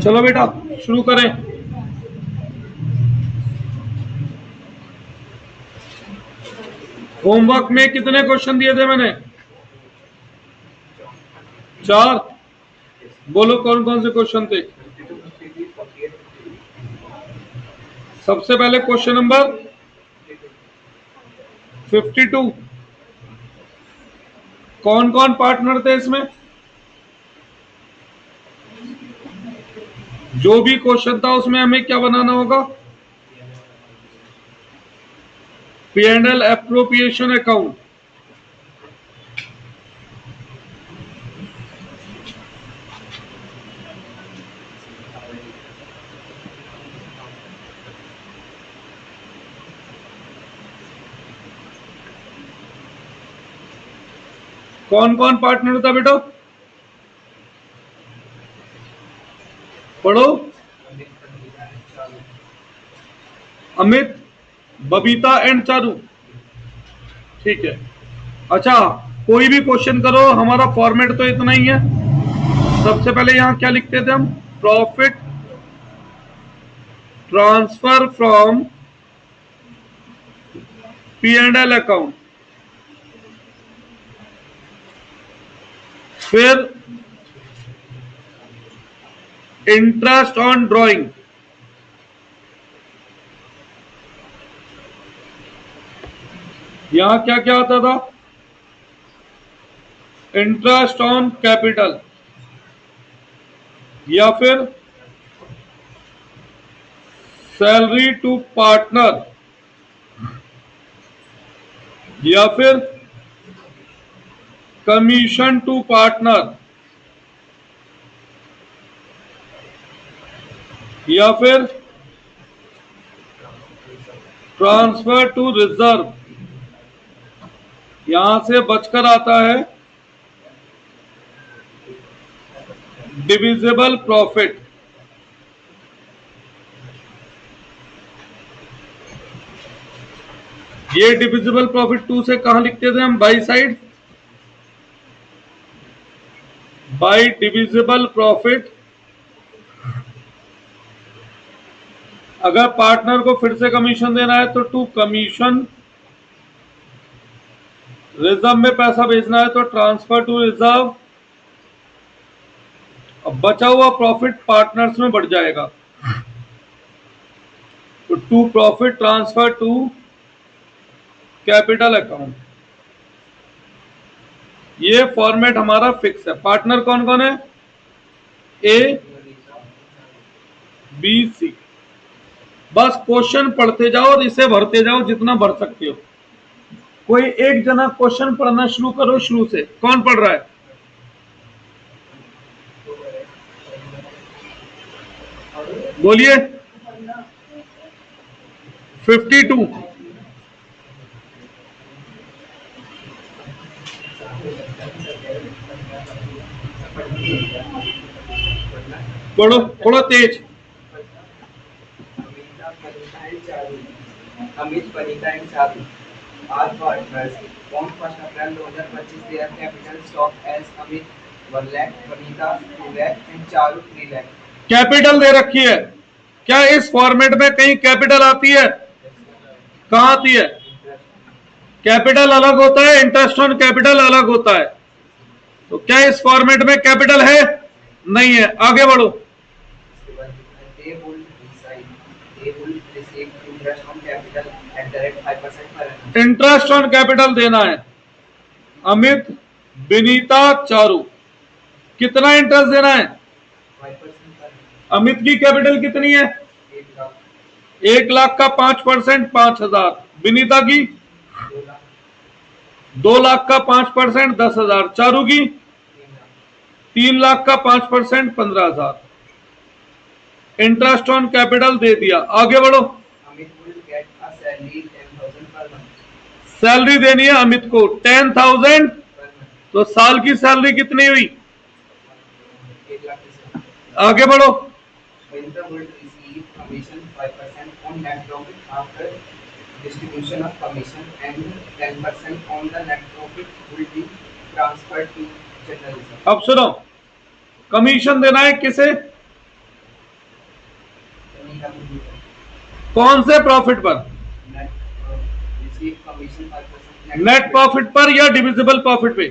चलो बेटा शुरू करें। होमवर्क में कितने क्वेश्चन दिए थे मैंने? 4। बोलो कौन कौन से क्वेश्चन थे? सबसे पहले क्वेश्चन नंबर 52। कौन कौन पार्टनर थे इसमें? जो भी क्वेश्चन था उसमें हमें क्या बनाना होगा? P&L appropriation account. कौन कौन पार्टनर था बेटा? पढ़ो। अमित, बबीता एंड चारू। ठीक है। अच्छा, कोई भी क्वेश्चन करो, हमारा फॉर्मेट तो इतना ही है। सबसे पहले यहां क्या लिखते थे हम? Profit transfer from P&L account, फिर इंटरेस्ट ऑन ड्राइंग, यहां क्या क्या आता था? इंटरेस्ट ऑन कैपिटल, या फिर सैलरी टू पार्टनर, या फिर कमीशन टू पार्टनर, या फिर ट्रांसफर टू रिजर्व। यहां से बचकर आता है डिविजिबल प्रॉफिट। ये डिविजिबल प्रॉफिट 2 से कहां लिखते थे हम? By side, by divisible profit. अगर पार्टनर को फिर से कमीशन देना है तो टू कमीशन, रिजर्व में पैसा भेजना है तो ट्रांसफर टू रिजर्व। अब बचा हुआ प्रॉफिट पार्टनर्स में बढ़ जाएगा तो to profit transfer to capital account. ये फॉर्मेट हमारा फिक्स है। पार्टनर कौन कौन है? A, B, C. बस क्वेश्चन पढ़ते जाओ और इसे भरते जाओ जितना भर सकते हो। कोई एक जना क्वेश्चन पढ़ना शुरू करो शुरू से। कौन पढ़ रहा है? बोलिए। 52। पढ़ो थोड़ा तेज। Amit, Vanita and Charu are partners. On 1st April 2025, their capital stock as Amit 1 lakh, Vanita 2 lakh and Charu 3 lakh. Capital दे रखी है। क्या इस फॉर्मेट में कहीं कैपिटल आती है? कहां आती है? कैपिटल अलग होता है, इंटरेस्ट ऑन कैपिटल अलग होता है। तो क्या इस फॉर्मेट में कैपिटल है? नहीं है। आगे बढ़ो। They will receive interest on capital at the rate 5% per annum. Interest on capital देना है। अमित, विनीता, चारू, कितना इंटरेस्ट देना है? 5% per annum. अमित की कैपिटल कितनी है? 1 lakh. 1 लाख का 5% 5,000। विनीता की 2 lakh. 2 लाख का 5% 10,000। चारू की 3 lakh. 3 लाख का 5% 15,000। इंटरेस्ट ऑन कैपिटल दे दिया। आगे बढ़ो। Amit will get a salary 10,000 per month. Salary देनी है अमित को 10,000। Per month. तो साल की सैलरी कितनी हुई? 1 lakh is it. आगे बढ़ो। Vanita will receive commission 5% on net profit after distribution of commission and 10% on the net profit will be transferred to general reserve. अब सुनो, कमीशन देना है किसे? कौन से प्रॉफिट पर? नेट प्रॉफिट पर या डिविजिबल प्रॉफिट पे?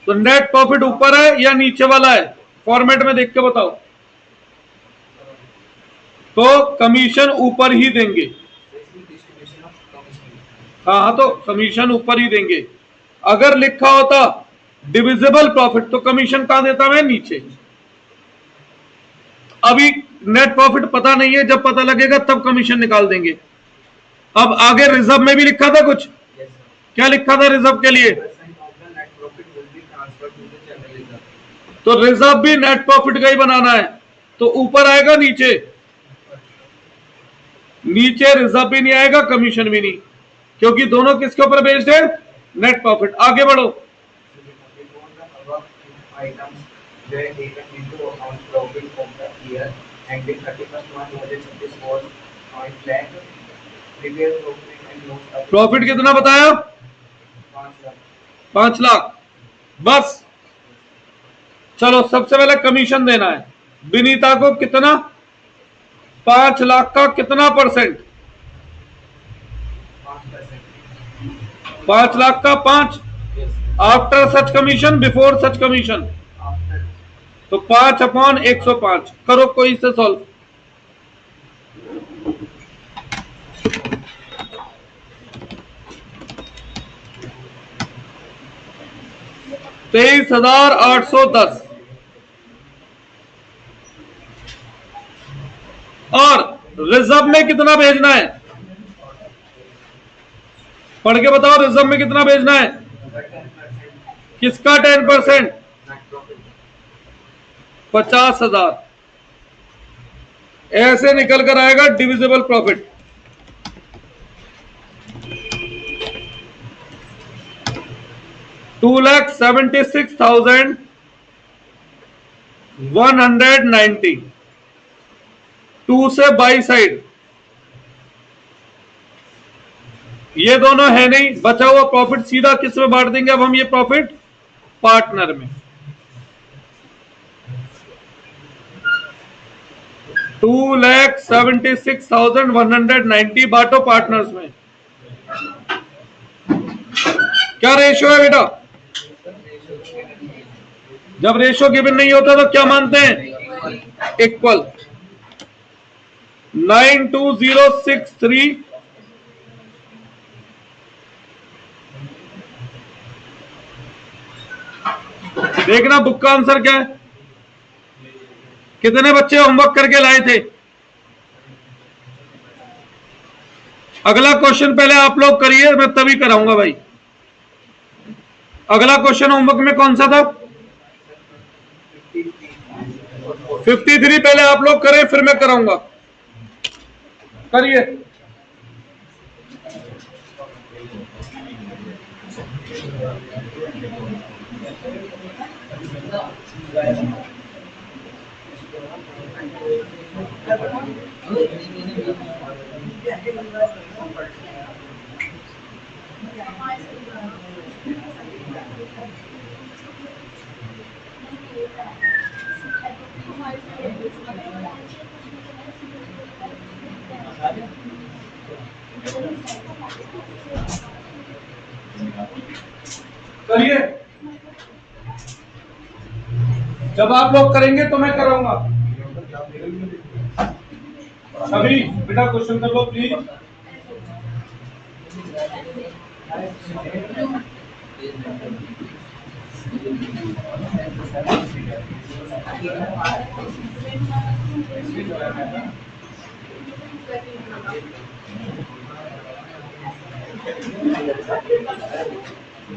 तो नेट प्रॉफिट ऊपर है या नीचे वाला है? फॉर्मेट में देख के बताओ। तो कमीशन ऊपर ही देंगे। हाँ, तो कमीशन ऊपर ही देंगे। अगर लिखा होता डिविजिबल प्रॉफिट तो कमीशन कहां देता मैं? नीचे। अभी नेट प्रॉफिट पता नहीं है, जब पता लगेगा तब कमीशन निकाल देंगे। अब आगे रिजर्व में भी लिखा था कुछ। क्या लिखा था रिजर्व के लिए? तो रिजर्व भी नेट प्रॉफिट का ही बनाना है, तो ऊपर आएगा नीचे? नीचे रिजर्व भी नहीं आएगा, कमीशन भी नहीं, क्योंकि दोनों किसके ऊपर बेस्ड है? Net profit. आगे बढ़ो। प्रॉफिट कितना बताया? 5 लाख। बस चलो, सबसे पहले कमीशन देना है। विनीता को कितना? 5 लाख का कितना परसेंट? 5 लाख का 5। आफ्टर सच कमीशन, बिफोर सच कमीशन? तो 5/105। करो कोई से सॉल्व। 23,810। और रिजर्व में कितना भेजना है? पढ़ के बताओ, रिजर्व में कितना भेजना है? किसका 10%? 50,000। ऐसे निकल कर आएगा डिविजिबल प्रॉफिट। $2,76,190। 2 से बाई साइड ये दोनों है नहीं, बचा हुआ प्रॉफिट सीधा किस में बांट देंगे? अब हम ये प्रॉफिट पार्टनर में। 2,76,190 बांटो पार्टनर्स में। क्या रेशियो है बेटा? जब रेशियो गिवन नहीं होता तो क्या मानते हैं? इक्वल। 92063 देखना बुक का आंसर क्या है। कितने बच्चे होमवर्क करके लाए थे? अगला क्वेश्चन पहले आप लोग करिए, मैं तभी कराऊंगा भाई। अगला क्वेश्चन होमवर्क में कौन सा था? 53 पहले आप लोग करें, फिर मैं कराऊंगा। करिए। करिए। जब आप लोग करेंगे तो मैं कराऊंगा। सभी बेटा क्वेश्चन कर लो प्लीज।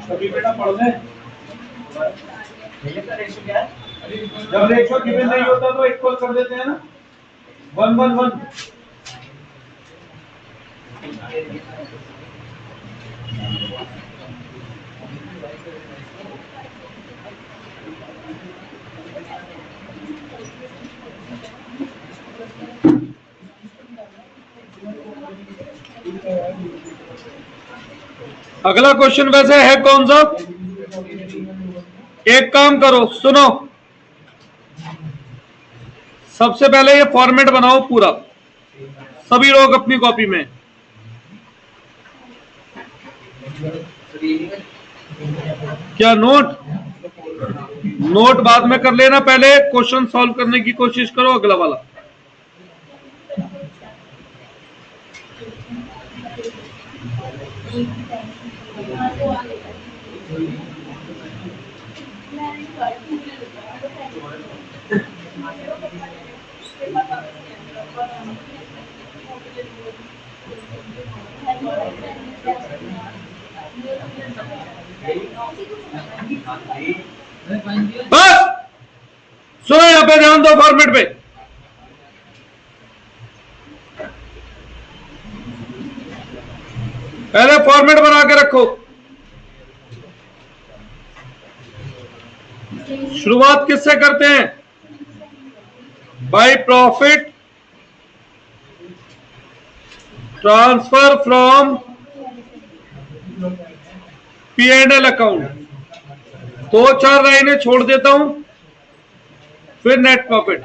सभी बेटा पढ़ लें। जब रेशियो गिवन नहीं होता तो इक्वल कर देते हैं ना, 1:1:1। अगला क्वेश्चन वैसे है कौन सा? एक काम करो, सुनो, सबसे पहले ये फॉर्मेट बनाओ पूरा, सभी लोग अपनी कॉपी में। क्या नोट? नोट बाद में कर लेना, पहले क्वेश्चन सॉल्व करने की कोशिश करो, अगला वाला। बस सुनो, यहां पे ध्यान दो फॉर्मेट पे। पहले फॉर्मेट बना के रखो। शुरुआत किससे करते हैं? By profit transfer from P&L account. दो चार लाइनें छोड़ देता हूं, फिर नेट प्रॉफिट,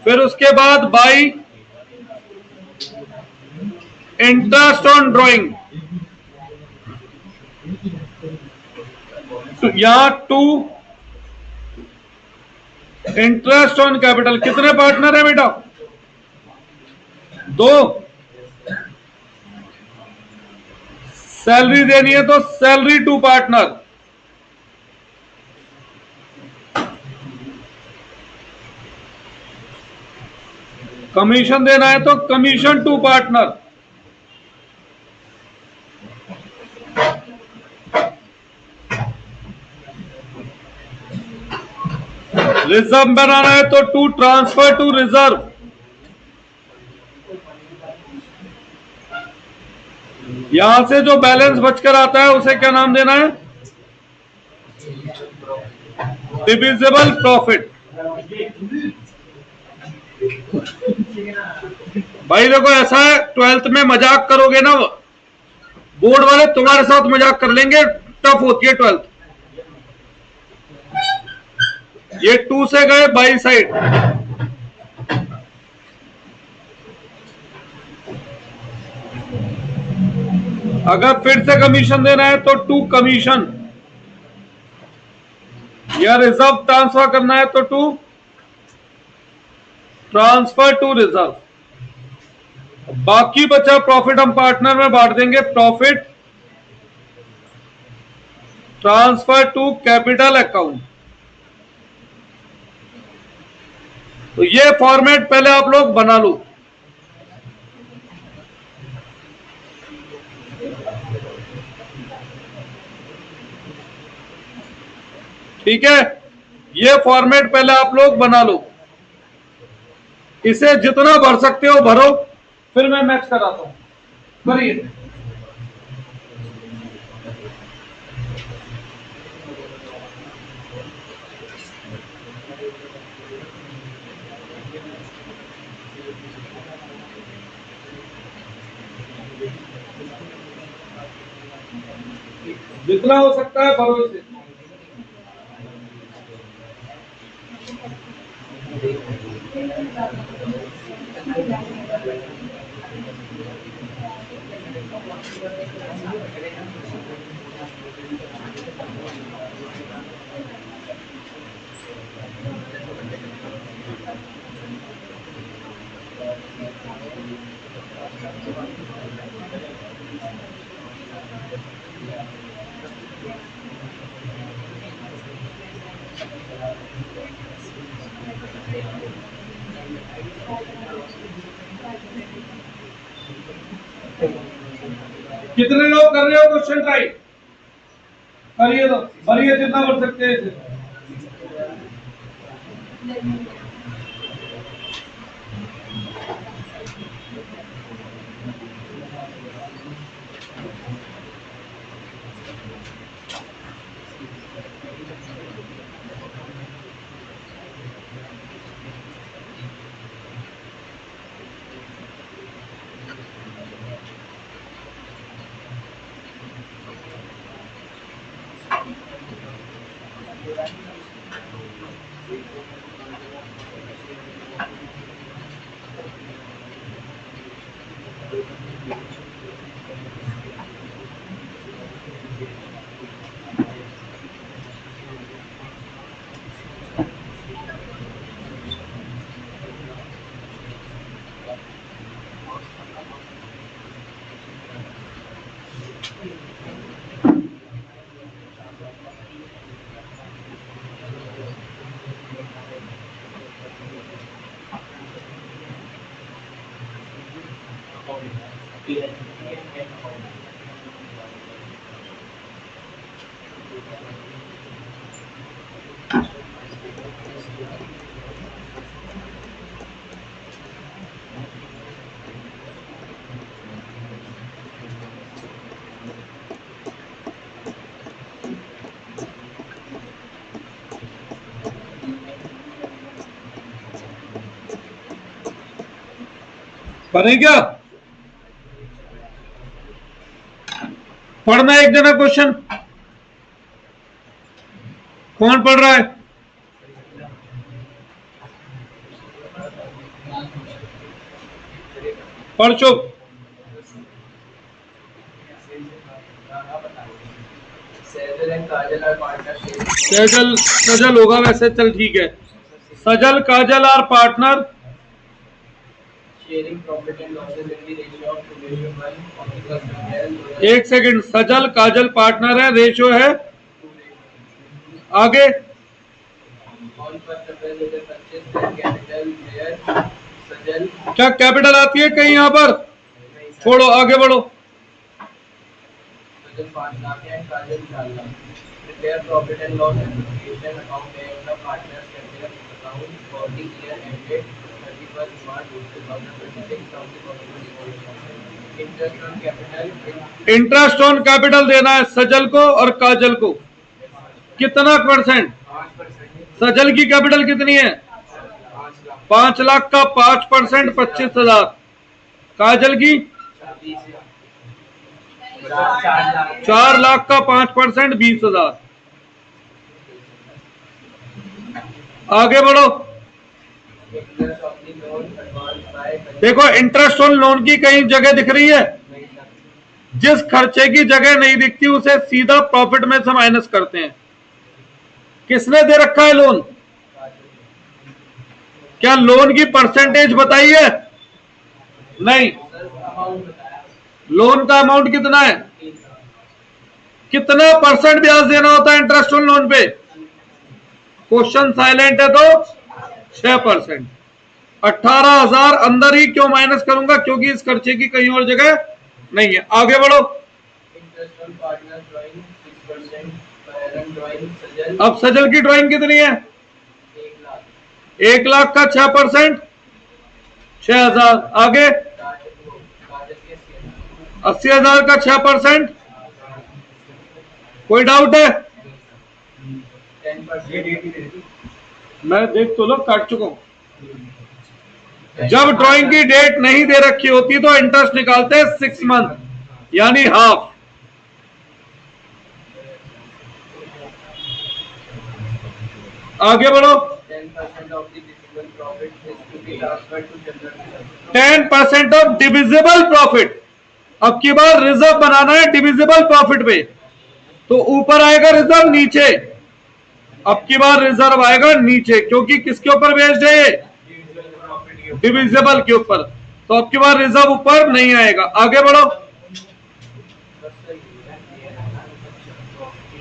फिर उसके बाद बाय इंटरेस्ट ऑन ड्रॉइंग। यहां टू इंटरेस्ट ऑन कैपिटल। कितने पार्टनर है बेटा? दो। सैलरी देनी है तो सैलरी टू पार्टनर। कमीशन देना है तो कमीशन टू पार्टनर। रिजर्व बनाना है तो टू ट्रांसफर टू रिजर्व। यहां से जो बैलेंस बचकर आता है उसे क्या नाम देना है? Divisible profit. भाई देखो ऐसा है, 12th में मजाक करोगे ना, बोर्ड वाले तुम्हारे साथ मजाक कर लेंगे, टफ होती है 12th। ये 2 से गए बाई साइड। अगर फिर से कमीशन देना है तो टू कमीशन, या रिजर्व ट्रांसफर करना है तो टू ट्रांसफर टू रिजर्व। बाकी बचा प्रॉफिट हम पार्टनर में बांट देंगे, profit transfer to capital account. तो ये फॉर्मेट पहले आप लोग बना लो। ठीक है, ये फॉर्मेट पहले आप लोग बना लो। इसे जितना भर सकते हो भरो, फिर मैं मैच कराता हूं। भरिए। जितना हो सकता है भरो इसे। कितने लोग कर रहे हो क्वेश्चन ट्राई? करिए तो भरिए, जितना भर सकते हैं इसे। बने क्या? पढ़ना एक जना क्वेश्चन। कौन पढ़ रहा है? पढ़ चुप। सजल होगा वैसे, चल ठीक है। Sajal Kajal are partner sharing profit and losses in the ratio of 2:1 of the customer. एक सेकंड, सजल काजल पार्टनर है, रेशियो है आगे। On first April with the purchase and capital where सजल क्या कैपिटल आती है कहीं यहाँ पर? छोड़ो, आगे बढ़ो। सजल 5 लाख है and Kajal 4 lakh. Prepare profit and loss application account and the partners capital account for the year ended 31st March 2026 from the following interest on capital interest on capital देना है सजल को और काजल को। कितना परसेंट? 5%। सजल की कैपिटल कितनी है? 5 लाख का 5% 25,000। काजल की 4 लाख का 5% 20,000। आगे बढ़ो। देखो, इंटरेस्ट ऑन लोन की कहीं जगह दिख रही है? जिस खर्चे की जगह नहीं दिखती उसे सीधा प्रॉफिट में से माइनस करते हैं। किसने दे रखा है लोन? क्या लोन की परसेंटेज बताई है? नहीं। लोन का अमाउंट कितना है? कितना परसेंट ब्याज देना होता है इंटरेस्ट ऑन लोन पे? क्वेश्चन साइलेंट है तो 6%। 18,000 अंदर ही क्यों माइनस करूंगा? क्योंकि इस खर्चे की कहीं और जगह नहीं है। आगे बढ़ो। अब सजल की ड्राइंग कितनी है? 1 लाख का 6% 6,000। आगे 80,000 का 6%। कोई डाउट है? मैं देख तो लो, काट चुका हूं। जब ड्राइंग की डेट नहीं दे रखी होती तो इंटरेस्ट निकालते हैं 6 मंथ, यानी हाफ। आगे बढ़ो। 10% ऑफ डिविजिबल प्रॉफिट। अब की बार रिजर्व बनाना है डिविजिबल प्रॉफिट पे, तो ऊपर आएगा रिजर्व, नीचे। अब की बार रिजर्व आएगा नीचे, क्योंकि किसके ऊपर बेस्ड है ये? डिविजिबल के ऊपर। तो अब की बार रिजर्व ऊपर नहीं आएगा। आगे बढ़ो।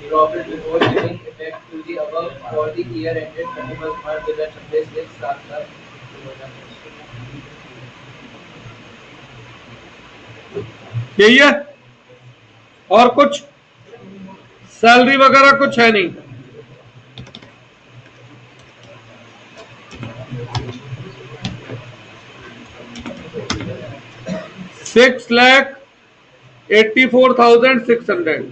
Profit before giving effect to the above for the year ended 31st March 2026 7 lakh. यही है, और कुछ सैलरी वगैरह कुछ है नहीं। $6,84,600।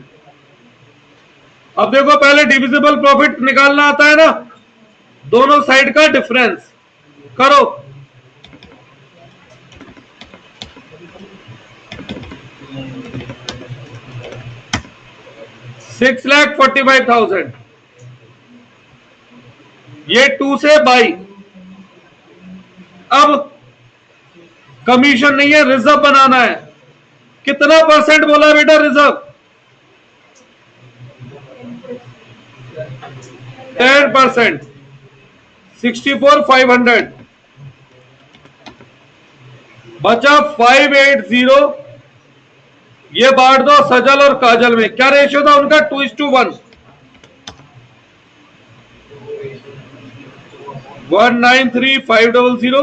अब देखो, पहले डिविजिबल प्रॉफिट निकालना आता है ना, दोनों साइड का डिफरेंस करो। $6,45,000 ये 2 से बाई। अब कमीशन नहीं है, रिजर्व बनाना है। कितना परसेंट बोला बेटा रिजर्व? 10%। 64,500 बचा 580। ये बांट दो सजल और काजल में। क्या रेशियो था उनका? 2:1। 193,500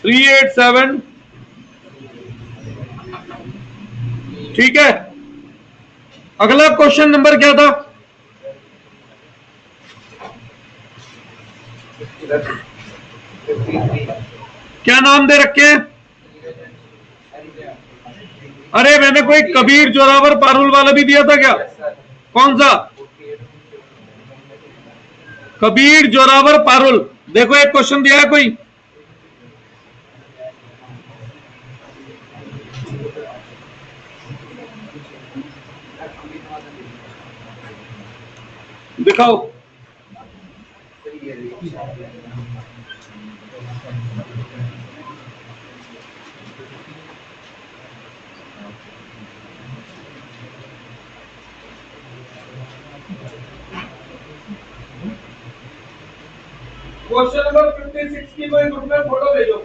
387। ठीक है। अगला क्वेश्चन नंबर क्या था? क्या नाम दे रखे हैं? अरे मैंने कोई कबीर जोरावर पारुल वाला भी दिया था क्या? कौन सा? कबीर जोरावर पारुल। देखो एक क्वेश्चन दिया है कोई। दिखाओ। क्वेश्चन नंबर 56 की कोई ग्रुप में फोटो भेजो।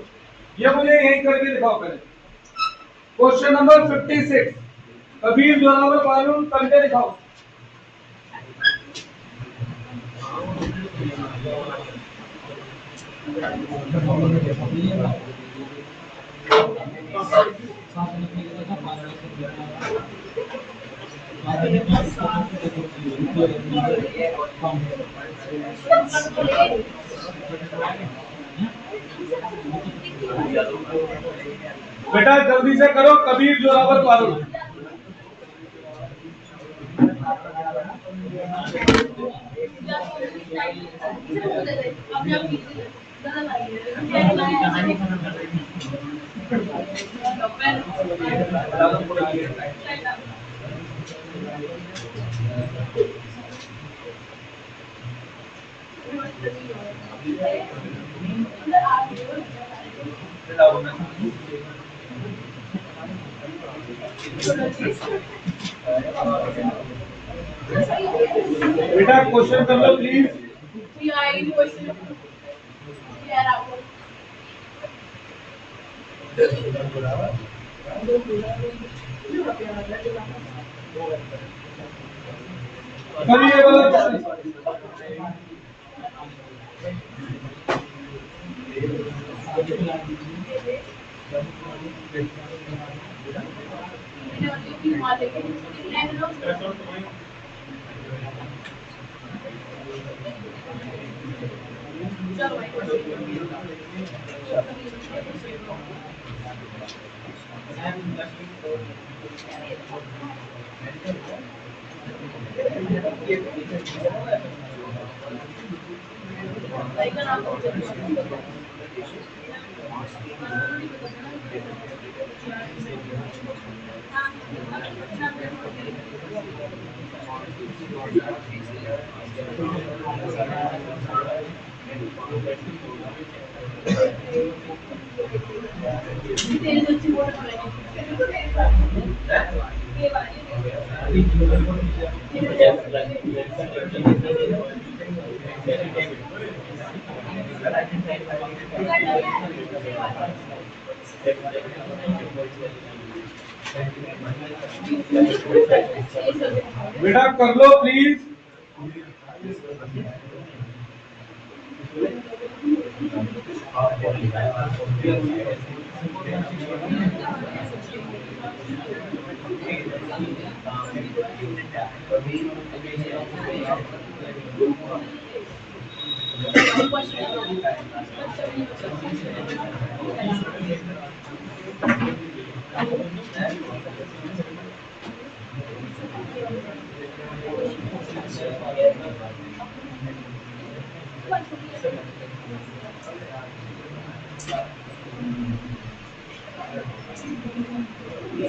ये मुझे यहीं करके दिखाओ पहले। क्वेश्चन नंबर 56 कबीर जोरावर पारुल करके दिखाओ। बेटा जल्दी से करो। कबीर जोरावर पारुल। बेटा क्वेश्चन कर लो प्लीज। ये वाला बेटा कर लो प्लीज।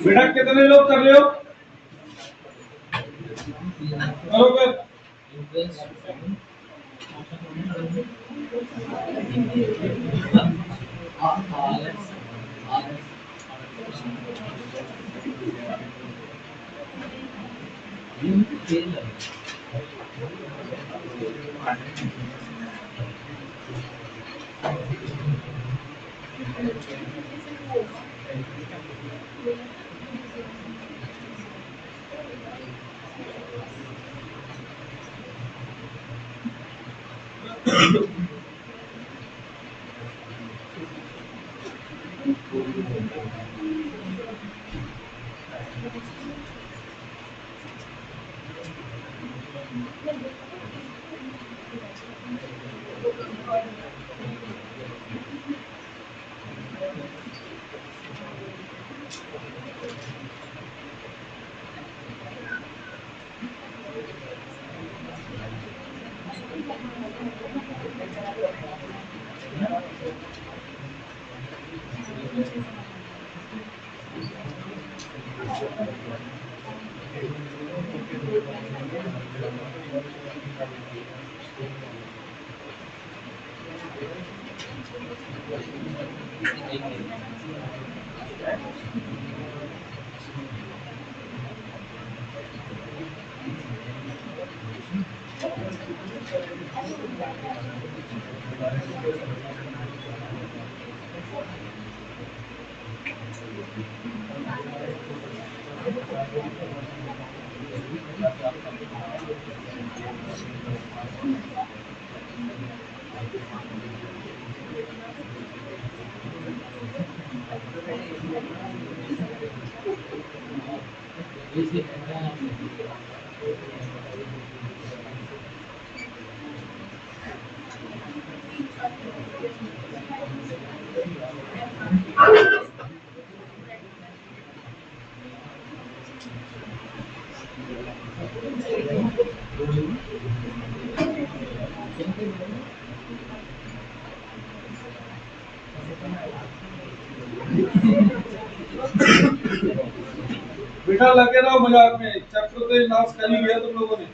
बेटा कितने लोग कर रहे हो? करो फिर। Interest बेटा लगे रहो मजाक में, चैप्टर तो नाश कर ही लिया तुम लोगों ने।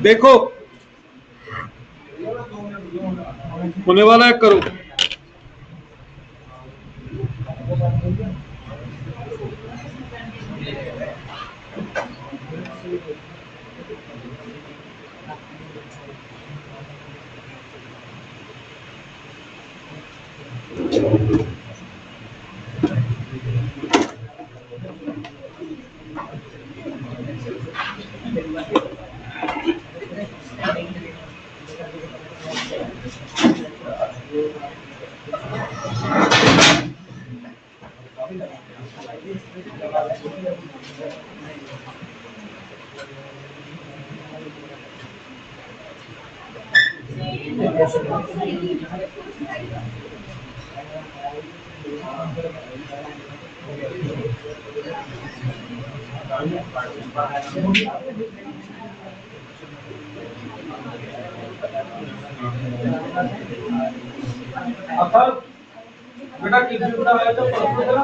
देखो होने वाला है, करो। अथर्व, बेटा किस दिन का आया था परसों का?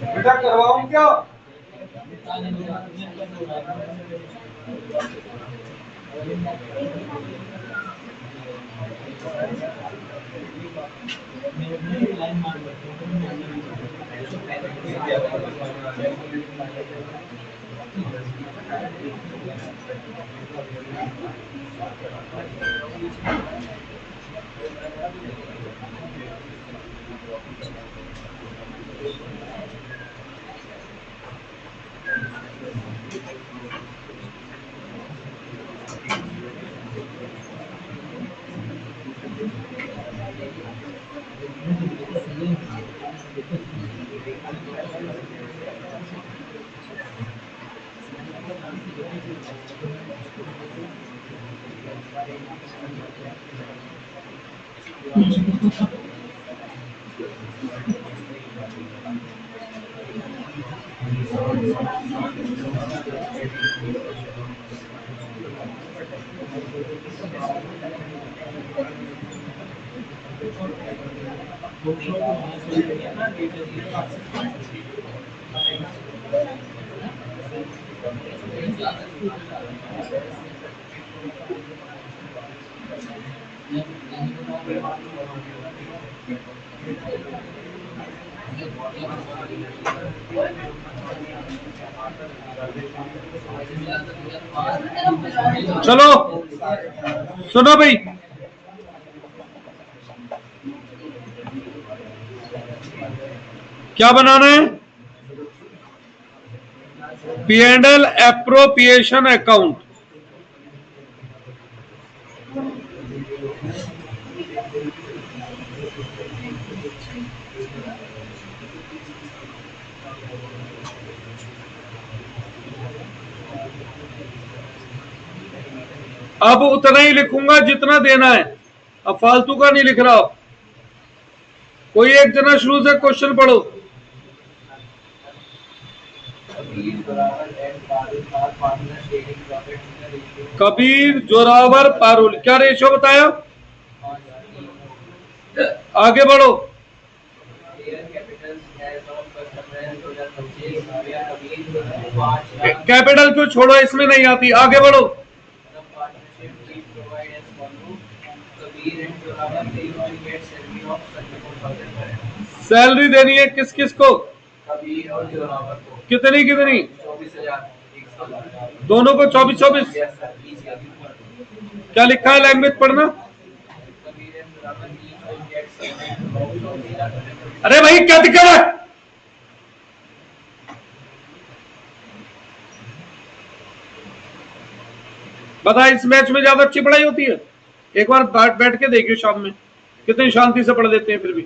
बेटा करवाऊं क्या? चलो सुनो भाई, क्या बनाना है? P&L appropriation account. अब उतना ही लिखूंगा जितना देना है, अब फालतू का नहीं लिख रहा। कोई एक जना शुरू से क्वेश्चन पढ़ो। कबीर, जोरावर, पारुल, क्या रेशियो बताया? आगे बढ़ो। कैपिटल क्यों छोड़ो, इसमें नहीं आती, आगे बढ़ो। सैलरी देनी है किस किस को? कबीर और जोरावर को। कितनी कितनी? 24,000 दोनों को 24-24। क्या लिखा है, लैंग्वेज पढ़ना। अरे भाई क्या दिक्कत है? बता, इस मैच में ज्यादा अच्छी पढ़ाई होती है? एक बार बैठ के देखियो शाम में, कितनी शांति से पढ़ देते हैं फिर भी।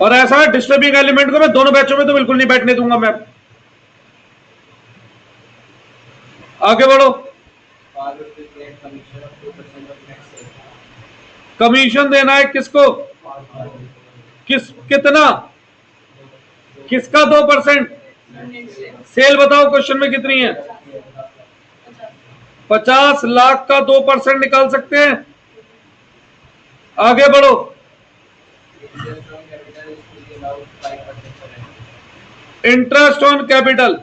और ऐसा डिस्टर्बिंग एलिमेंट को मैं दोनों बैचों में तो बिल्कुल नहीं बैठने दूंगा मैं। आगे बढ़ो। कमीशन देना है किसको? कितना? किसका 2%? सेल बताओ क्वेश्चन में कितनी है? 50 लाख का 2% निकाल सकते हैं। आगे बढ़ो। Interest on capital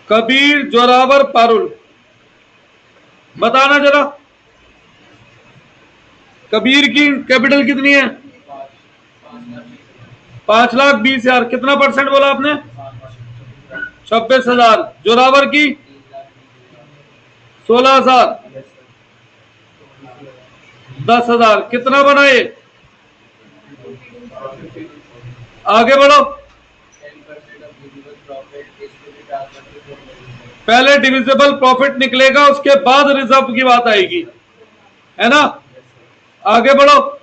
Kabir, Zorawar, Parul, बताना जरा। कबीर की कैपिटल कितनी है? 5,20,000। कितना परसेंट बोला आपने? 26,000। जोरावर की 16,000। 10,000। कितना बनाए? आगे बढ़ो। 10% of visible profit is to be transferred to the reserve. पहले डिविजिबल प्रॉफिट निकलेगा, उसके बाद रिजर्व की बात आएगी, है ना? आगे बढ़ो।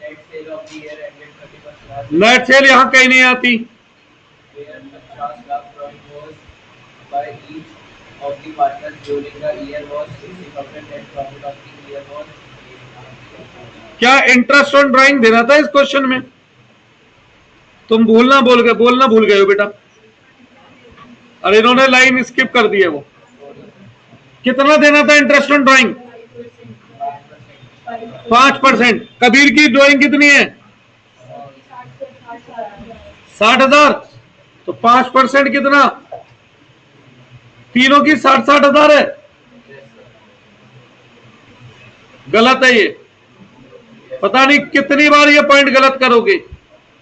Net sale of the year ended 31st March, net cell यहां कहीं नहीं आती। where 50 lakh drawing was by each of the partners during the year was 60%. Net profit of the year was 8 क्या इंटरेस्ट ऑन ड्राइंग देना था इस question में? तुम बोलना भूल गए हो बेटा, और इन्होंने लाइन स्किप कर दी है। वो कितना देना था इंटरेस्ट ऑन ड्राइंग? 5%। कबीर की ड्राइंग कितनी है? 60,000। तो 5% कितना? तीनों की 60,000 है। गलत है ये। पता नहीं कितनी बार ये पॉइंट गलत करोगे।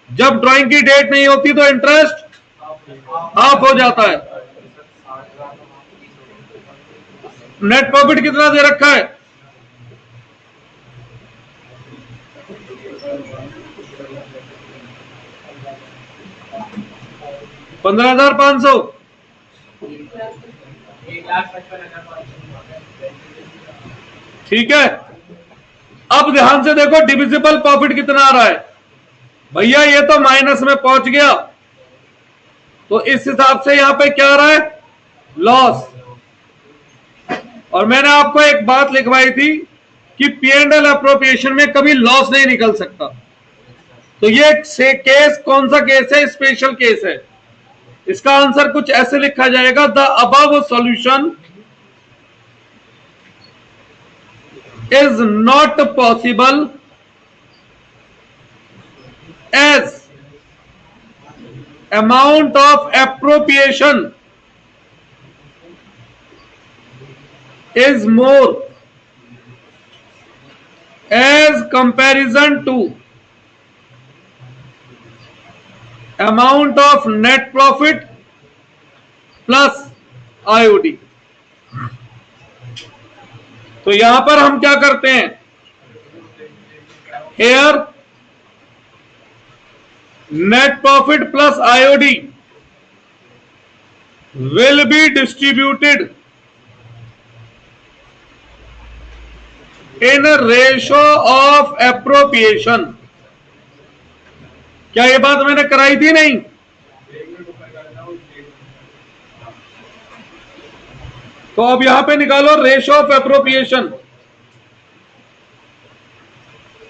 जब ड्राइंग की डेट नहीं होती तो इंटरेस्ट हाफ हो जाता है। नेट प्रॉफिट कितना दे रखा है? 15,500। 1,55,500. ठीक है। अब ध्यान से देखो डिविजिबल प्रॉफिट कितना आ रहा है। भैया ये तो माइनस में पहुंच गया, तो इस हिसाब से यहां पे क्या आ रहा है? लॉस। और मैंने आपको एक बात लिखवाई थी कि P&L अप्रोप्रिएशन में कभी लॉस नहीं निकल सकता। तो ये केस कौन सा केस है? स्पेशल केस है। इसका आंसर कुछ ऐसे लिखा जाएगा, the above solution is not possible as amount of appropriation is more as comparison to amount of net profit plus IOD। तो यहां पर हम क्या करते हैं? Here net profit plus IOD will be distributed in ratio of appropriation. क्या ये बात मैंने कराई थी? नहीं। तो अब यहां पे निकालो रेशो ऑफ एप्रोप्रिएशन।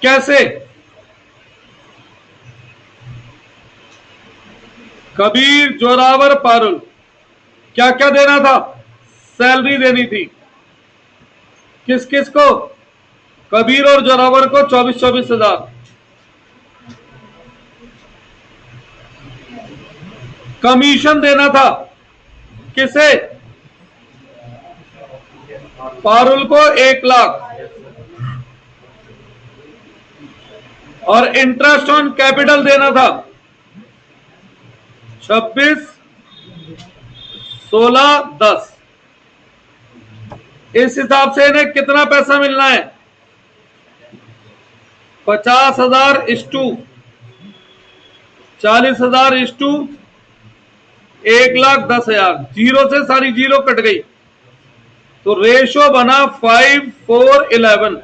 कैसे? कबीर, जोरावर, पारुल, क्या क्या देना था? सैलरी देनी थी। किस किस को? कबीर और जोरावर को 24,000। कमीशन देना था। किसे? पारुल को 1,00,000। और इंटरेस्ट ऑन कैपिटल देना था 26, 16, 10। इस हिसाब से इन्हें कितना पैसा मिलना है? 50,000 इस्टू 40,000 इस्टू 1,10,000। जीरो से सारी जीरो कट गई, तो रेशो बना 5:4:11।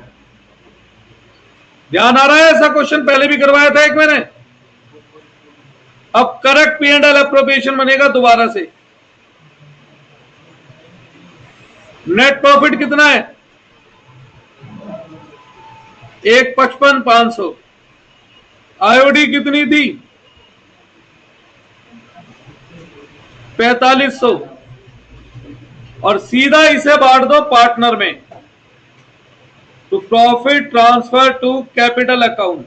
ध्यान आ रहा है? ऐसा क्वेश्चन पहले भी करवाया था एक मैंने। अब करेक्ट P&L अप्रोप्रिएशन बनेगा दोबारा से। नेट प्रॉफिट कितना है? 1,55,500। IOD कितनी थी? 4,500। और सीधा इसे बांट दो पार्टनर में, to profit transfer to capital account.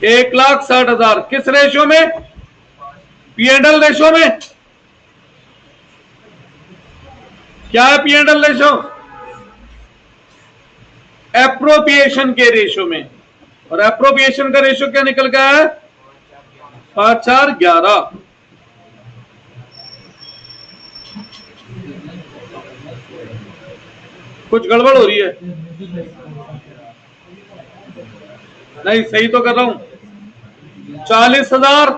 1,60,000 किस रेशियो में? P&L रेशो में क्या है? P&L रेशो एप्रोप्रिएशन के रेशो में, और एप्रोप्रिएशन का रेशो क्या निकल गया है? 5/4/11। कुछ गड़बड़ हो रही है? नहीं, सही तो कर रहा हूं। 40,000,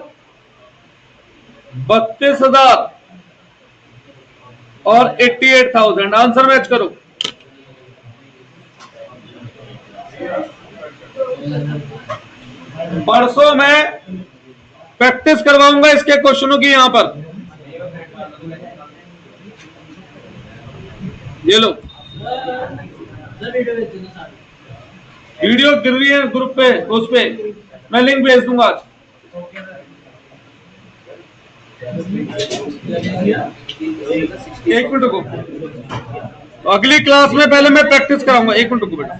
32,000 और 88,000। आंसर मैच करो। परसों मैं प्रैक्टिस करवाऊंगा इसके क्वेश्चनों की। यहां पर ये लो, वीडियो गिर रही है ग्रुप पे, उस पे मैं लिंक भेज दूंगा आज। एक मिनट रुको, अगली क्लास में पहले मैं प्रैक्टिस कराऊंगा। एक मिनट रुको बेटा।